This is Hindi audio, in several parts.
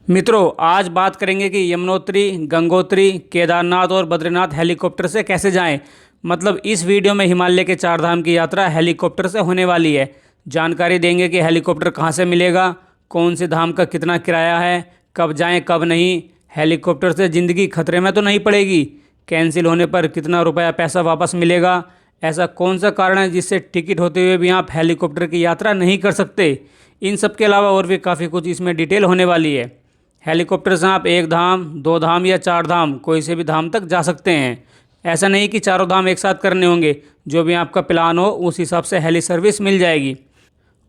मित्रों, आज बात करेंगे कि यमुनोत्री, गंगोत्री, केदारनाथ और बद्रीनाथ हेलीकॉप्टर से कैसे जाएं। मतलब इस वीडियो में हिमालय के चार धाम की यात्रा हेलीकॉप्टर से होने वाली है। जानकारी देंगे कि हेलीकॉप्टर कहां से मिलेगा, कौन से धाम का कितना किराया है, कब जाएं कब नहीं, हेलीकॉप्टर से ज़िंदगी खतरे में तो नहीं पड़ेगी, कैंसिल होने पर कितना रुपया पैसा वापस मिलेगा, ऐसा कौन सा कारण है जिससे टिकट होते हुए भी आप हेलीकॉप्टर की यात्रा नहीं कर सकते। इन सब के अलावा और भी काफ़ी कुछ इसमें डिटेल होने वाली है। हेलीकॉप्टर से आप एक धाम, दो धाम या चार धाम कोई से भी धाम तक जा सकते हैं। ऐसा नहीं कि चारों धाम एक साथ करने होंगे, जो भी आपका प्लान हो उस हिसाब से हेली सर्विस मिल जाएगी।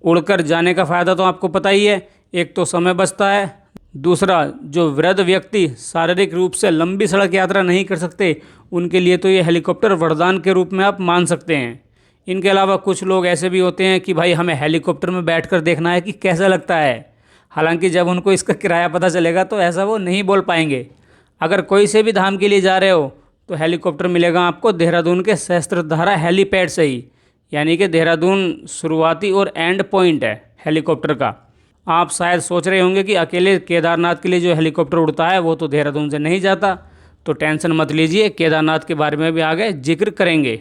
उड़कर जाने का फ़ायदा तो आपको पता ही है, एक तो समय बचता है, दूसरा जो वृद्ध व्यक्ति शारीरिक रूप से लंबी सड़क यात्रा नहीं कर सकते उनके लिए तो ये हेलीकॉप्टर वरदान के रूप में आप मान सकते हैं। इनके अलावा कुछ लोग ऐसे भी होते हैं कि भाई हमें हेलीकॉप्टर में बैठकर देखना है कि कैसा लगता है। हालांकि जब उनको इसका किराया पता चलेगा तो ऐसा वो नहीं बोल पाएंगे। अगर कोई से भी धाम के लिए जा रहे हो तो हेलीकॉप्टर मिलेगा आपको देहरादून के सहस्त्रधारा हेलीपैड से ही, यानी कि देहरादून शुरुआती और एंड पॉइंट है हेलीकॉप्टर का। आप शायद सोच रहे होंगे कि अकेले केदारनाथ के लिए जो हेलीकॉप्टर उड़ता है वो तो देहरादून से नहीं जाता, तो टेंशन मत लीजिए, केदारनाथ के बारे में भी आगे जिक्र करेंगे।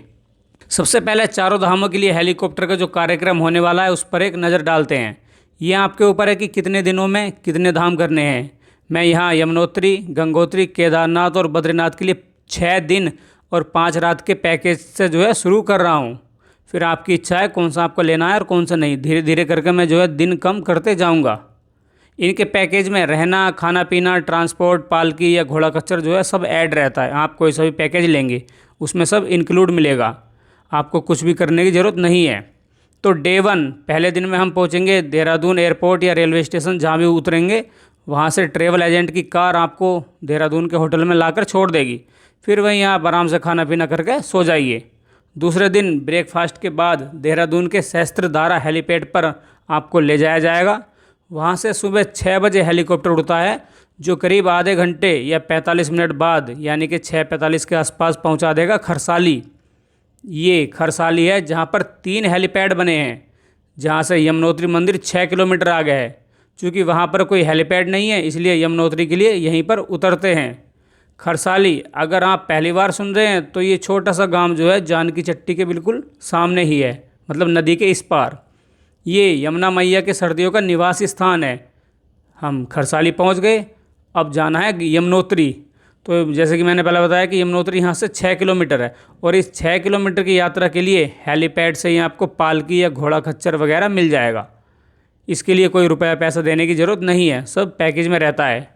सबसे पहले चारों धामों के लिए हेलीकॉप्टर का जो कार्यक्रम होने वाला है उस पर एक नज़र डालते हैं। ये आपके ऊपर है कि कितने दिनों में कितने धाम करने हैं। मैं यहाँ यमुनोत्री, गंगोत्री, केदारनाथ और बद्रीनाथ के लिए 6 दिन और 5 रात के पैकेज से जो है शुरू कर रहा हूँ। फिर आपकी इच्छा है कौन सा आपको लेना है और कौन सा नहीं, धीरे धीरे करके मैं जो है दिन कम करते जाऊँगा। इनके पैकेज में रहना, खाना पीना, ट्रांसपोर्ट, पालकी या घोड़ा खच्चर जो है सब ऐड रहता है। आप कोई सा भी पैकेज लेंगे उसमें सब इंक्लूड मिलेगा, आपको कुछ भी करने की ज़रूरत नहीं है। तो डे 1 पहले दिन में हम पहुंचेंगे देहरादून एयरपोर्ट या रेलवे स्टेशन, जहां भी उतरेंगे वहां से ट्रेवल एजेंट की कार आपको देहरादून के होटल में लाकर छोड़ देगी। फिर वहीं आप आराम से खाना पीना करके सो जाइए। दूसरे दिन ब्रेकफास्ट के बाद देहरादून के सहस्त्रधारा हेलीपैड पर आपको ले जाया जाएगा। वहाँ से सुबह 6 बजे हेलीकॉप्टर उड़ता है, जो करीब आधे घंटे या 45 मिनट बाद यानी कि 6:45 के आसपास पहुँचा देगा खरसाली। ये खरसाली है जहाँ पर 3 हेलीपैड बने हैं, जहाँ से यमुनोत्री मंदिर 6 किलोमीटर आगे है। क्योंकि वहाँ पर कोई हेलीपैड नहीं है इसलिए यमुनोत्री के लिए यहीं पर उतरते हैं। खरसाली अगर आप पहली बार सुन रहे हैं तो ये छोटा सा गांव जो है जानकी चट्टी के बिल्कुल सामने ही है, मतलब नदी के इस पार। ये यमुना मैया के सर्दियों का निवास स्थान है। हम खरसाली पहुँच गए, अब जाना है यमुनोत्री। तो जैसे कि मैंने पहले बताया कि यमुनोत्री यहाँ से 6 किलोमीटर है और इस 6 किलोमीटर की यात्रा के लिए हेलीपैड से ही आपको पालकी या घोड़ा खच्चर वगैरह मिल जाएगा। इसके लिए कोई रुपया पैसा देने की ज़रूरत नहीं है, सब पैकेज में रहता है।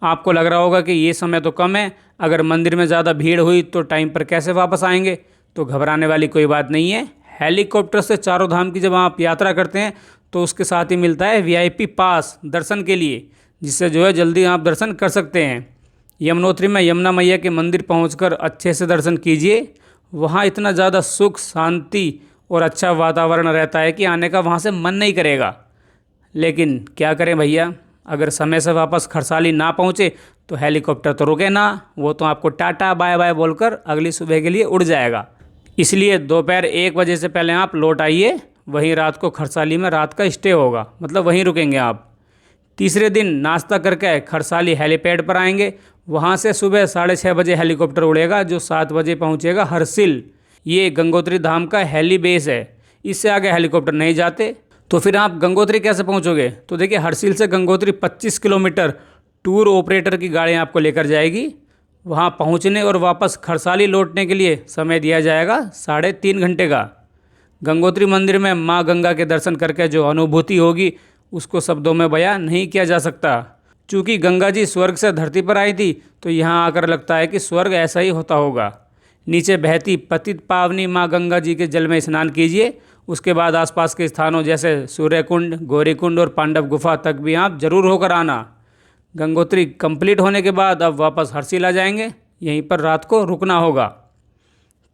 आपको लग रहा होगा कि ये समय तो कम है, अगर मंदिर में ज़्यादा भीड़ हुई तो टाइम पर कैसे वापस आएंगे। तो घबराने वाली कोई बात नहीं है। हेलीकॉप्टर से चारों धाम की जब आप यात्रा करते हैं तो उसके साथ ही मिलता है VIP पास दर्शन के लिए, जिससे जो है जल्दी आप दर्शन कर सकते हैं। यमुनोत्री में यमुना मैया के मंदिर पहुंचकर अच्छे से दर्शन कीजिए। वहाँ इतना ज़्यादा सुख, शांति और अच्छा वातावरण रहता है कि आने का वहाँ से मन नहीं करेगा। लेकिन क्या करें भैया, अगर समय से वापस खरसाली ना पहुँचे तो हेलीकॉप्टर तो रुके ना, वो तो आपको टाटा बाय बाय बोलकर अगली सुबह के लिए उड़ जाएगा। इसलिए दोपहर 1 बजे से पहले आप लौट आइए, वहीं रात को खरसाली में रात का स्टे होगा, मतलब वहीं रुकेंगे आप। तीसरे दिन नाश्ता करके खरसाली हेलीपैड पर आएंगे। वहाँ से सुबह 6:30 बजे हेलीकॉप्टर उड़ेगा जो 7 बजे पहुँचेगा हरसिल। ये गंगोत्री धाम का हेली बेस है, इससे आगे हेलीकॉप्टर नहीं जाते। तो फिर आप गंगोत्री कैसे पहुँचोगे? तो देखिए, हरसिल से गंगोत्री 25 किलोमीटर टूर ऑपरेटर की गाड़ी आपको लेकर जाएगी। वहाँ पहुँचने और वापस खरसाली लौटने के लिए समय दिया जाएगा 3.5 घंटे का। गंगोत्री मंदिर में माँ गंगा के दर्शन करके जो अनुभूति होगी उसको शब्दों में बयां नहीं किया जा सकता। चूँकि गंगा जी स्वर्ग से धरती पर आई थी तो यहाँ आकर लगता है कि स्वर्ग ऐसा ही होता होगा। नीचे बहती पतित पावनी माँ गंगा जी के जल में स्नान कीजिए। उसके बाद आसपास के स्थानों जैसे सूर्यकुंड, गौरीकुंड और पांडव गुफा तक भी आप जरूर होकर आना। गंगोत्री कंप्लीट होने के बाद अब वापस हरसिल आ जाएंगे, यहीं पर रात को रुकना होगा।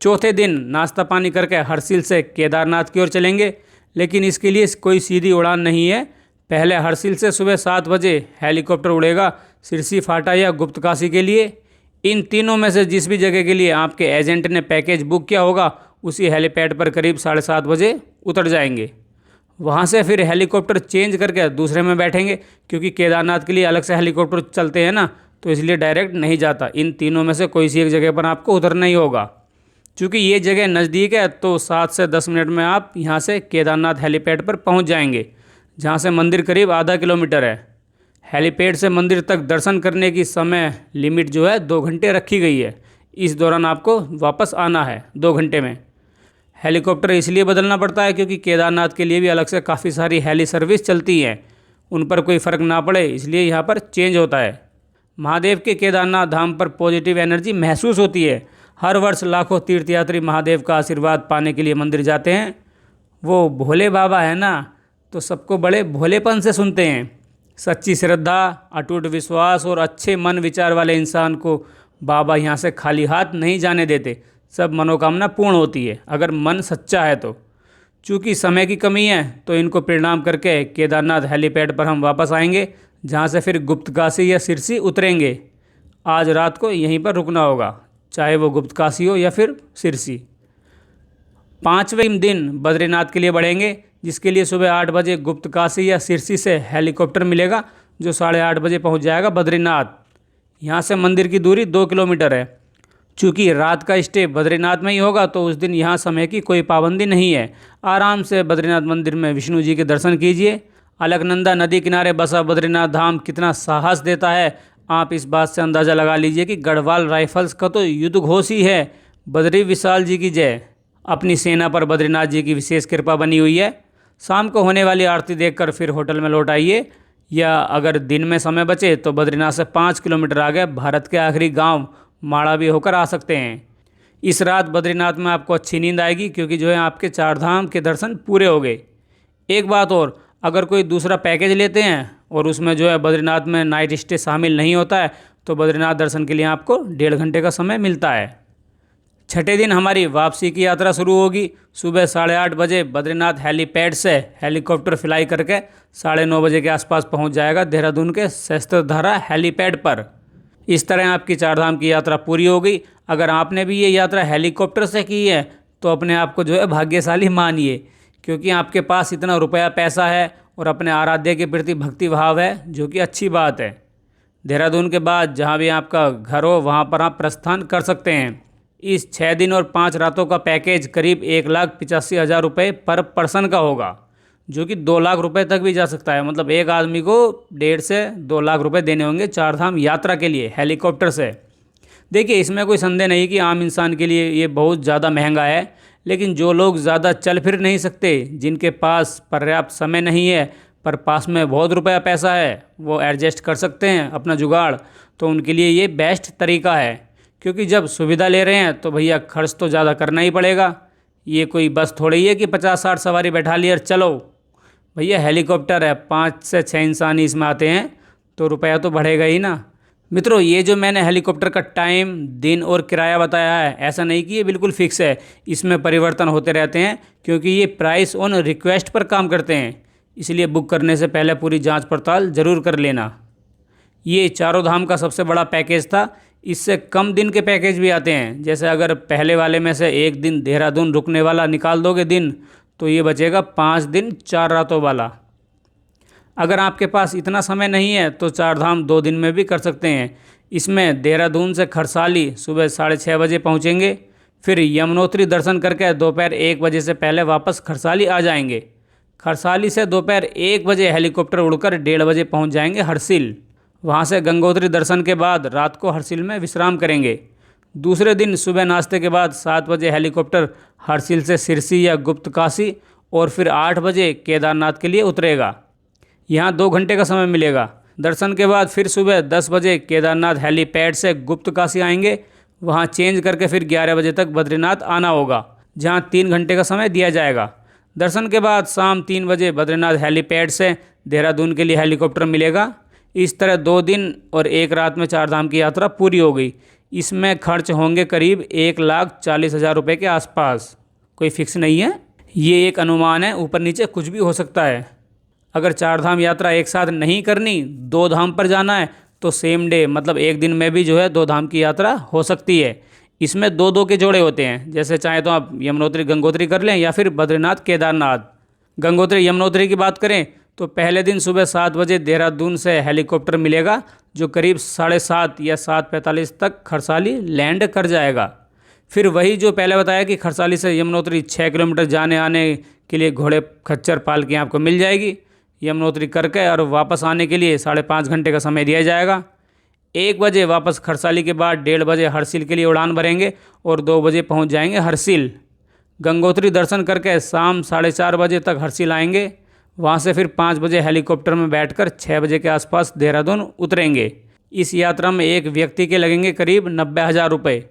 चौथे दिन नाश्ता पानी करके हरसिल से केदारनाथ की ओर चलेंगे, लेकिन इसके लिए कोई सीधी उड़ान नहीं है। पहले हरसिल से सुबह 7 बजे हेलीकॉप्टर उड़ेगा सिरसी फाटा या गुप्तकाशी के लिए। इन तीनों में से जिस भी जगह के लिए आपके एजेंट ने पैकेज बुक किया होगा उसी हेलीपैड पर करीब 7:30 बजे उतर जाएंगे। वहाँ से फिर हेलीकॉप्टर चेंज करके दूसरे में बैठेंगे, क्योंकि केदारनाथ के लिए अलग से हेलीकॉप्टर चलते हैं ना, तो इसलिए डायरेक्ट नहीं जाता। इन तीनों में से कोई सी एक जगह पर आपको उतरना ही होगा। चूँकि ये जगह नज़दीक है तो 7 से 10 मिनट में आप यहाँ से केदारनाथ हेलीपैड पर पहुँच जाएंगे, जहाँ से मंदिर करीब आधा किलोमीटर है। हेलीपैड से मंदिर तक दर्शन करने की समय लिमिट जो है 2 घंटे रखी गई है। इस दौरान आपको वापस आना है 2 घंटे में। हेलीकॉप्टर इसलिए बदलना पड़ता है क्योंकि केदारनाथ के लिए भी अलग से काफ़ी सारी हेली सर्विस चलती हैं, उन पर कोई फ़र्क ना पड़े इसलिए यहाँ पर चेंज होता है। महादेव के केदारनाथ धाम पर पॉजिटिव एनर्जी महसूस होती है। हर वर्ष लाखों तीर्थयात्री महादेव का आशीर्वाद पाने के लिए मंदिर जाते हैं। वो भोले बाबा है ना, तो सबको बड़े भोलेपन से सुनते हैं। सच्ची श्रद्धा, अटूट विश्वास और अच्छे मन विचार वाले इंसान को बाबा यहाँ से खाली हाथ नहीं जाने देते। सब मनोकामना पूर्ण होती है अगर मन सच्चा है तो। चूँकि समय की कमी है तो इनको प्रणाम करके केदारनाथ हेलीपैड पर हम वापस आएंगे, जहाँ से फिर गुप्तकाशी या सिरसी उतरेंगे। आज रात को यहीं पर रुकना होगा, चाहे वो गुप्तकाशी हो या फिर सिरसी। 5वें दिन बद्रीनाथ के लिए बढ़ेंगे, जिसके लिए सुबह 8 बजे गुप्तकाशी या सिरसी से हेलीकॉप्टर मिलेगा, जो 8:30 बजे पहुंच जाएगा बद्रीनाथ। यहां से मंदिर की दूरी 2 किलोमीटर है। चूँकि रात का स्टे बद्रीनाथ में ही होगा तो उस दिन यहाँ समय की कोई पाबंदी नहीं है। आराम से बद्रीनाथ मंदिर में विष्णु जी के दर्शन कीजिए। अलकनंदा नदी किनारे बसा बद्रीनाथ धाम कितना साहस देता है, आप इस बात से अंदाज़ा लगा लीजिए कि गढ़वाल राइफल्स का तो युद्ध घोष ही है। बद्री विशाल जी की जय। अपनी सेना पर बद्रीनाथ जी की विशेष कृपा बनी हुई है। शाम को होने वाली आरती देखकर फिर होटल में लौट आइए, या अगर दिन में समय बचे तो बद्रीनाथ से 5 किलोमीटर आगे भारत के आखिरी गांव माड़ा भी होकर आ सकते हैं। इस रात बद्रीनाथ में आपको अच्छी नींद आएगी, क्योंकि जो है आपके 4 धाम के दर्शन पूरे हो गए। एक बात और, अगर कोई दूसरा पैकेज लेते हैं और उसमें जो है बद्रीनाथ में नाइट स्टे शामिल नहीं होता है, तो बद्रीनाथ दर्शन के लिए आपको 1.5 घंटे का समय मिलता है। छठे दिन हमारी वापसी की यात्रा शुरू होगी। सुबह 8:30 बजे बद्रीनाथ हेलीपैड से हेलीकॉप्टर फ्लाई करके 9:30 बजे के आसपास पहुंच जाएगा देहरादून के सहस्त्रधारा हेलीपैड पर। इस तरह आपकी 4 धाम की यात्रा पूरी हो गई। अगर आपने भी ये यात्रा हेलीकॉप्टर से की है तो अपने आप को जो है भाग्यशाली मानिए, क्योंकि आपके पास इतना रुपया पैसा है और अपने आराध्य के प्रति भक्ति भाव है, जो कि अच्छी बात है। देहरादून के बाद जहाँ भी आपका घर हो वहाँ पर आप प्रस्थान कर सकते हैं। इस 6 दिन और 5 रातों का पैकेज करीब 1,85,000 रुपये पर पर्सन का होगा, जो कि 2 लाख रुपए तक भी जा सकता है। मतलब एक आदमी को 1.5 से 2 लाख रुपए देने होंगे 4 धाम यात्रा के लिए हेलीकॉप्टर से। देखिए, इसमें कोई संदेह नहीं कि आम इंसान के लिए ये बहुत ज़्यादा महंगा है, लेकिन जो लोग ज़्यादा चल फिर नहीं सकते, जिनके पास पर्याप्त समय नहीं है पर पास में बहुत रुपया पैसा है, वो एडजस्ट कर सकते हैं अपना जुगाड़, तो उनके लिए ये बेस्ट तरीका है। क्योंकि जब सुविधा ले रहे हैं तो भैया खर्च तो ज़्यादा करना ही पड़ेगा। ये कोई बस थोड़ी है कि 50-60 सवारी बैठा ली और चलो। भैया हेलीकॉप्टर है, 5 से 6 इंसान ही इसमें आते हैं, तो रुपया तो बढ़ेगा ही ना। मित्रों, ये जो मैंने हेलीकॉप्टर का टाइम, दिन और किराया बताया है, ऐसा नहीं कि ये बिल्कुल फिक्स है। इसमें परिवर्तन होते रहते हैं, क्योंकि ये प्राइस ऑन रिक्वेस्ट पर काम करते हैं। इसलिए बुक करने से पहले पूरी जांच पड़ताल ज़रूर कर लेना। ये 4 धाम का सबसे बड़ा पैकेज था। इससे कम दिन के पैकेज भी आते हैं। जैसे अगर पहले वाले में से 1 दिन देहरादून रुकने वाला निकाल दोगे दिन, तो ये बचेगा 5 दिन 4 रातों वाला। अगर आपके पास इतना समय नहीं है तो 4 धाम 2 दिन में भी कर सकते हैं। इसमें देहरादून से खरसाली सुबह 6:30 बजे पहुंचेंगे, फिर यमुनोत्री दर्शन करके दोपहर 1 बजे से पहले वापस खरसाली आ जाएंगे। खरसाली से दोपहर 1 बजे हेलीकॉप्टर उड़कर 1:30 बजे पहुंच जाएंगे हरसिल। वहां से गंगोत्री दर्शन के बाद रात को हरसिल में विश्राम करेंगे। दूसरे दिन सुबह नाश्ते के बाद 7 बजे हेलीकॉप्टर हरसिल से सिरसी या गुप्तकाशी और फिर 8 बजे केदारनाथ के लिए उतरेगा। यहाँ 2 घंटे का समय मिलेगा। दर्शन के बाद फिर सुबह 10 बजे केदारनाथ हेलीपैड से गुप्तकाशी आएंगे। वहाँ चेंज करके फिर 11 बजे तक बद्रीनाथ आना होगा, जहाँ 3 घंटे का समय दिया जाएगा। दर्शन के बाद शाम 3 बजे बद्रीनाथ हेलीपैड से देहरादून के लिए हेलीकॉप्टर मिलेगा। इस तरह 2 दिन और 1 रात में 4 धाम की यात्रा पूरी हो गई। इसमें खर्च होंगे करीब 1,40,000 रुपये के आसपास। कोई फिक्स नहीं है, ये एक अनुमान है, ऊपर नीचे कुछ भी हो सकता है। अगर 4 धाम यात्रा एक साथ नहीं करनी, 2 धाम पर जाना है, तो सेम डे मतलब एक दिन में भी जो है 2 धाम की यात्रा हो सकती है। इसमें 2-2 के जोड़े होते हैं। जैसे चाहे तो आप यमुनोत्री गंगोत्री कर लें या फिर बद्रीनाथ केदारनाथ। गंगोत्री यमुनोत्री की बात करें तो पहले दिन सुबह 7 बजे देहरादून से हेलीकॉप्टर मिलेगा जो करीब 7:30 या 7:45 तक खरसाली लैंड कर जाएगा। फिर वही जो पहले बताया कि खरसाली से यमुनोत्री 6 किलोमीटर जाने आने के लिए घोड़े खच्चर पालकी आपको मिल जाएगी। यमुनोत्री करके और वापस आने के लिए 5.5 घंटे का समय दिया जाएगा। 1 बजे वापस खरसाली के बाद 1:30 बजे हरसिल के लिए उड़ान भरेंगे और 2 बजे पहुंच जाएंगे हरसिल। गंगोत्री दर्शन करके शाम 4:30 बजे तक हरसिल आएंगे। वहां से फिर 5 बजे हेलीकॉप्टर में बैठकर 6 बजे के आसपास देहरादून उतरेंगे। इस यात्रा में एक व्यक्ति के लगेंगे करीब 90,000 रुपये।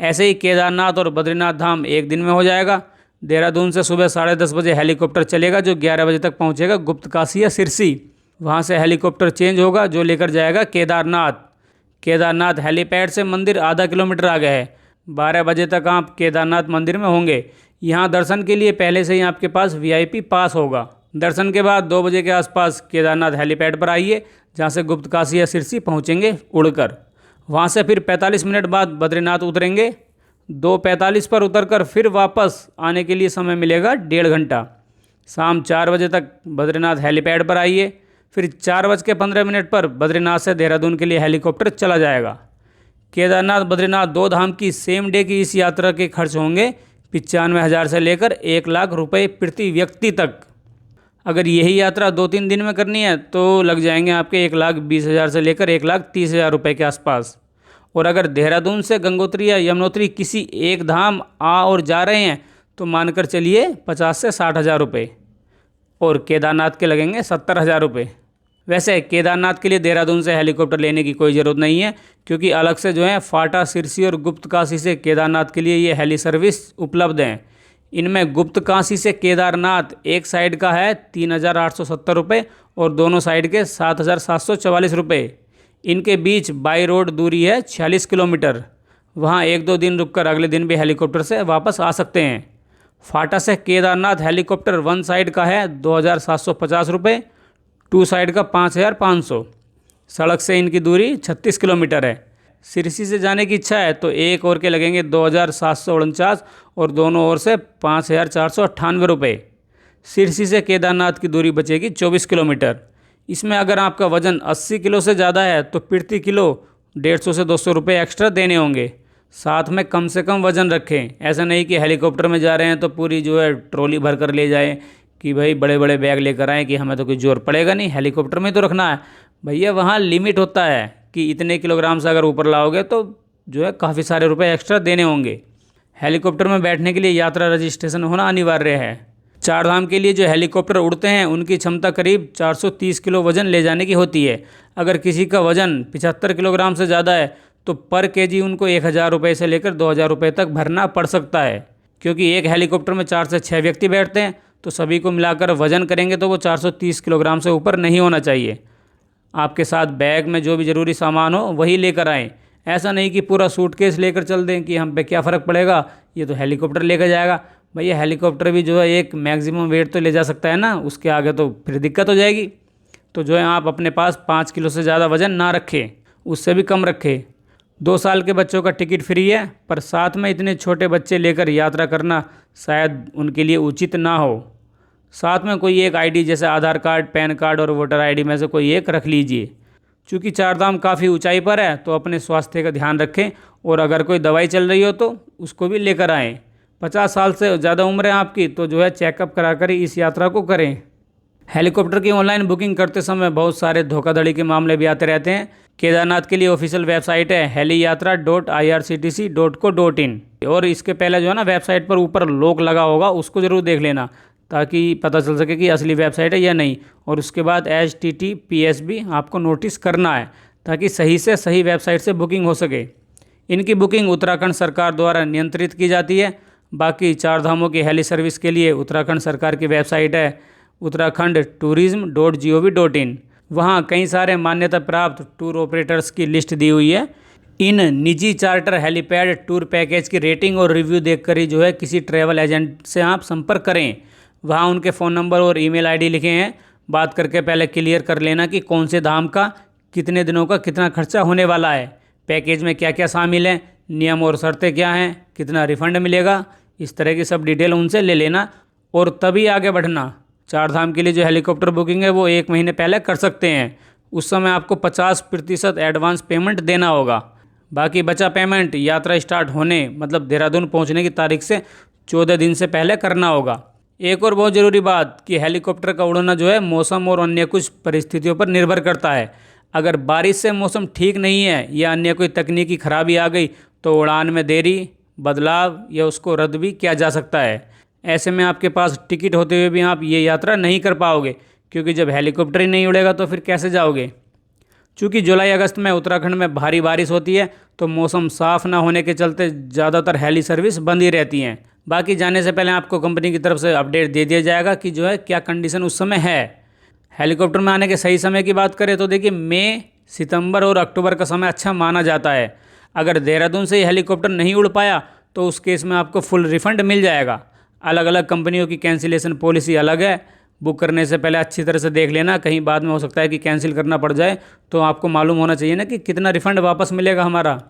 ऐसे ही केदारनाथ और बद्रीनाथ धाम एक दिन में हो जाएगा। देहरादून से सुबह 10:30 बजे हेलीकॉप्टर चलेगा जो 11 बजे तक पहुंचेगा गुप्तकाशी या सिरसी। वहां से हेलीकॉप्टर चेंज होगा जो लेकर जाएगा केदारनाथ। केदारनाथ हेलीपैड से मंदिर आधा किलोमीटर आगे है। 12 बजे तक आप केदारनाथ मंदिर में होंगे। यहाँ दर्शन के लिए पहले से ही आपके पास VIP पास होगा। दर्शन के बाद 2 बजे के आसपास केदारनाथ हेलीपैड पर आइए जहाँ से गुप्तकाशी या सिरसी पहुँचेंगे उड़कर। वहाँ से फिर 45 मिनट बाद बद्रीनाथ उतरेंगे। 2:45 पर उतरकर फिर वापस आने के लिए समय मिलेगा 1.5 घंटा। शाम 4 बजे तक बद्रीनाथ हेलीपैड पर आइए। फिर 4:15 पर बद्रीनाथ से देहरादून के लिए हेलीकॉप्टर चला जाएगा। केदारनाथ बद्रीनाथ 2 धाम की सेम डे की इस यात्रा के खर्च होंगे 95,000 से लेकर 1 लाख रुपये प्रति व्यक्ति तक। अगर यही यात्रा 2-3 दिन में करनी है तो लग जाएंगे आपके 1,20,000 से लेकर 1,30,000 रुपये के आसपास। और अगर देहरादून से गंगोत्री या यमुनोत्री किसी एक धाम आ और जा रहे हैं तो मानकर चलिए 50 से 60,000 रुपये। और केदारनाथ के लगेंगे 70,000 रुपये। वैसे केदारनाथ के लिए देहरादून से हेलीकॉप्टर लेने की कोई ज़रूरत नहीं है क्योंकि अलग से जो है फाटा, सिरसी और गुप्तकाशी से केदारनाथ के लिए ये हेली सर्विस उपलब्ध हैं। इनमें गुप्तकाशी से केदारनाथ एक साइड का है 3,870 रुपये और दोनों साइड के 7,744 रुपये। इनके बीच बाई रोड दूरी है 46 किलोमीटर। वहाँ 1-2 दिन रुककर अगले दिन भी हेलीकॉप्टर से वापस आ सकते हैं। फाटा से केदारनाथ हेलीकॉप्टर 1 साइड का है 2,750 रुपये, 2 साइड का 5,500। सड़क से इनकी दूरी 36 किलोमीटर है। सिरसी से जाने की इच्छा है तो एक ओर के लगेंगे 2,749 और दोनों ओर से 5,498 रुपये। सिरसी से केदारनाथ की दूरी बचेगी 24 किलोमीटर। इसमें अगर आपका वज़न 80 किलो से ज़्यादा है तो प्रति किलो 150 से 200 रुपये एक्स्ट्रा देने होंगे। साथ में कम से कम वज़न रखें। ऐसा नहीं कि हेलीकॉप्टर में जा रहे हैं तो पूरी जो है ट्रॉली भर कर ले जाएं कि भाई बड़े बड़े बैग लेकर आएँ कि हमें तो कोई जोर पड़ेगा नहीं, हेलीकॉप्टर में तो रखना है। भैया वहाँ लिमिट होता है कि इतने किलोग्राम से अगर ऊपर लाओगे तो जो है काफ़ी सारे रुपए एक्स्ट्रा देने होंगे। हेलीकॉप्टर में बैठने के लिए यात्रा रजिस्ट्रेशन होना अनिवार्य है। 4 धाम के लिए जो हेलीकॉप्टर उड़ते हैं उनकी क्षमता करीब 430 किलो वज़न ले जाने की होती है। अगर किसी का वज़न 75 किलोग्राम से ज़्यादा है तो पर केजी उनको 1,000 रुपये से लेकर 2,000 रुपये तक भरना पड़ सकता है। क्योंकि एक हेलीकॉप्टर में 4 से 6 व्यक्ति बैठते हैं तो सभी को मिलाकर वज़न करेंगे तो वो 430 किलोग्राम से ऊपर नहीं होना चाहिए। आपके साथ बैग में जो भी ज़रूरी सामान हो वही लेकर आएँ। ऐसा नहीं कि पूरा सूटकेस लेकर चल दें कि हम पे क्या फ़र्क पड़ेगा, ये तो हेलीकॉप्टर लेकर जाएगा। भैया हेलीकॉप्टर भी जो है एक मैक्सिमम वेट तो ले जा सकता है ना, उसके आगे तो फिर दिक्कत हो जाएगी। तो जो है आप अपने पास 5 किलो से ज़्यादा वज़न ना रखें, उससे भी कम रखें। 2 साल के बच्चों का टिकट फ्री है, पर साथ में इतने छोटे बच्चे लेकर यात्रा करना शायद उनके लिए उचित ना हो। साथ में कोई एक आईडी जैसे आधार कार्ड, पैन कार्ड और वोटर आईडी में से कोई एक रख लीजिए। चूँकि 4 धाम काफ़ी ऊंचाई पर है तो अपने स्वास्थ्य का ध्यान रखें और अगर कोई दवाई चल रही हो तो उसको भी लेकर आएँ। 50 साल से ज़्यादा उम्र है आपकी तो जो है चेकअप करा कर ही इस यात्रा को करें। हेलीकॉप्टर की ऑनलाइन बुकिंग करते समय बहुत सारे धोखाधड़ी के मामले भी आते रहते हैं। केदारनाथ के लिए ऑफिशियल वेबसाइट है heliyatra.irctc.co.in और इसके पहले जो है ना वेबसाइट पर ऊपर लॉक लगा होगा उसको ज़रूर देख लेना ताकि पता चल सके कि असली वेबसाइट है या नहीं। और उसके बाद HTTPS भी आपको नोटिस करना है ताकि सही से सही वेबसाइट से बुकिंग हो सके। इनकी बुकिंग उत्तराखंड सरकार द्वारा नियंत्रित की जाती है। बाकी 4 धामों की हेली सर्विस के लिए उत्तराखंड सरकार की वेबसाइट है uttarakhand.tourism.gov.in। वहाँ कई सारे मान्यता प्राप्त टूर ऑपरेटर्स की लिस्ट दी हुई है। इन निजी चार्टर हेलीपैड टूर पैकेज की रेटिंग और रिव्यू देखकर ही जो है किसी ट्रैवल एजेंट से आप संपर्क करें। वहाँ उनके फ़ोन नंबर और ईमेल आईडी लिखे हैं। बात करके पहले क्लियर कर लेना कि कौन से धाम का कितने दिनों का कितना खर्चा होने वाला है, पैकेज में क्या क्या शामिल है, नियम और शर्तें क्या हैं, कितना रिफ़ंड मिलेगा, इस तरह की सब डिटेल उनसे ले लेना और तभी आगे बढ़ना। चार धाम के लिए जो हेलीकॉप्टर बुकिंग है वो 1 महीने पहले कर सकते हैं। उस समय आपको 50% एडवांस पेमेंट देना होगा। बाकी बचा पेमेंट यात्रा स्टार्ट होने मतलब देहरादून पहुंचने की तारीख से 14 दिन से पहले करना होगा। एक और बहुत ज़रूरी बात कि हेलीकॉप्टर का उड़ना जो है मौसम और अन्य कुछ परिस्थितियों पर निर्भर करता है। अगर बारिश से मौसम ठीक नहीं है या अन्य कोई तकनीकी खराबी आ गई तो उड़ान में देरी, बदलाव या उसको रद्द भी किया जा सकता है। ऐसे में आपके पास टिकट होते हुए भी आप ये यात्रा नहीं कर पाओगे, क्योंकि जब हेलीकॉप्टर ही नहीं उड़ेगा तो फिर कैसे जाओगे। चूँकि जुलाई अगस्त में उत्तराखंड में भारी बारिश होती है तो मौसम साफ़ ना होने के चलते ज़्यादातर हेली सर्विस बंद ही रहती हैं। बाकी जाने से पहले आपको कंपनी की तरफ से अपडेट दे दिया जाएगा कि जो है क्या कंडीशन उस समय है। हेलीकॉप्टर में आने के सही समय की बात करें तो देखिए मई, सितंबर और अक्टूबर का समय अच्छा माना जाता है। अगर देहरादून से ही हेलीकॉप्टर नहीं उड़ पाया तो उस केस में आपको फुल रिफंड मिल जाएगा। अलग अलग कंपनियों की कैंसिलेशन पॉलिसी अलग है। बुक करने से पहले अच्छी तरह से देख लेना, कहीं बाद में हो सकता है कि कैंसिल करना पड़ जाए, तो आपको मालूम होना चाहिए ना कि कितना रिफंड वापस मिलेगा हमारा।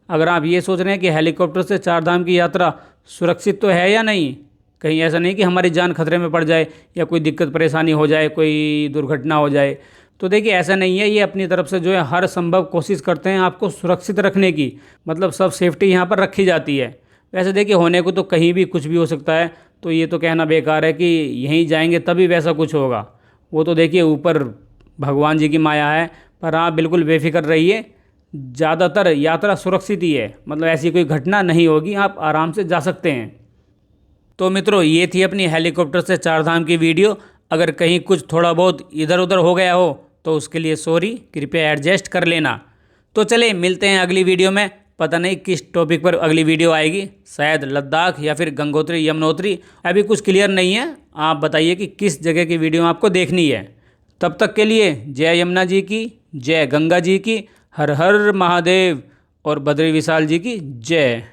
अगर आप ये सोच रहे हैं कि हेलीकॉप्टर से चार धाम की यात्रा सुरक्षित तो है या नहीं, कहीं ऐसा नहीं कि हमारी जान खतरे में पड़ जाए या कोई दिक्कत परेशानी हो जाए, कोई दुर्घटना हो जाए, तो देखिए ऐसा नहीं है। ये अपनी तरफ से जो है हर संभव कोशिश करते हैं आपको सुरक्षित रखने की, मतलब सब सेफ्टी यहाँ पर रखी जाती है। वैसे देखिए होने को तो कहीं भी कुछ भी हो सकता है, तो ये तो कहना बेकार है कि यहीं जाएंगे तभी वैसा कुछ होगा। वो तो देखिए ऊपर भगवान जी की माया है। पर आप बिल्कुल बेफिक्र रहिए, ज़्यादातर यात्रा सुरक्षित ही है, मतलब ऐसी कोई घटना नहीं होगी, आप आराम से जा सकते हैं। तो मित्रों ये थी अपनी हेलीकॉप्टर से चार धाम की वीडियो। अगर कहीं कुछ थोड़ा बहुत इधर उधर हो गया हो तो उसके लिए सॉरी, कृपया एडजस्ट कर लेना। तो चले मिलते हैं अगली वीडियो में। पता नहीं किस टॉपिक पर अगली वीडियो आएगी, शायद लद्दाख या फिर गंगोत्री यमुनोत्री, अभी कुछ क्लियर नहीं है। आप बताइए कि किस जगह की वीडियो आपको देखनी है। तब तक के लिए जय यमुना जी की, जय गंगा जी की, हर हर महादेव और बद्री विशाल जी की जय।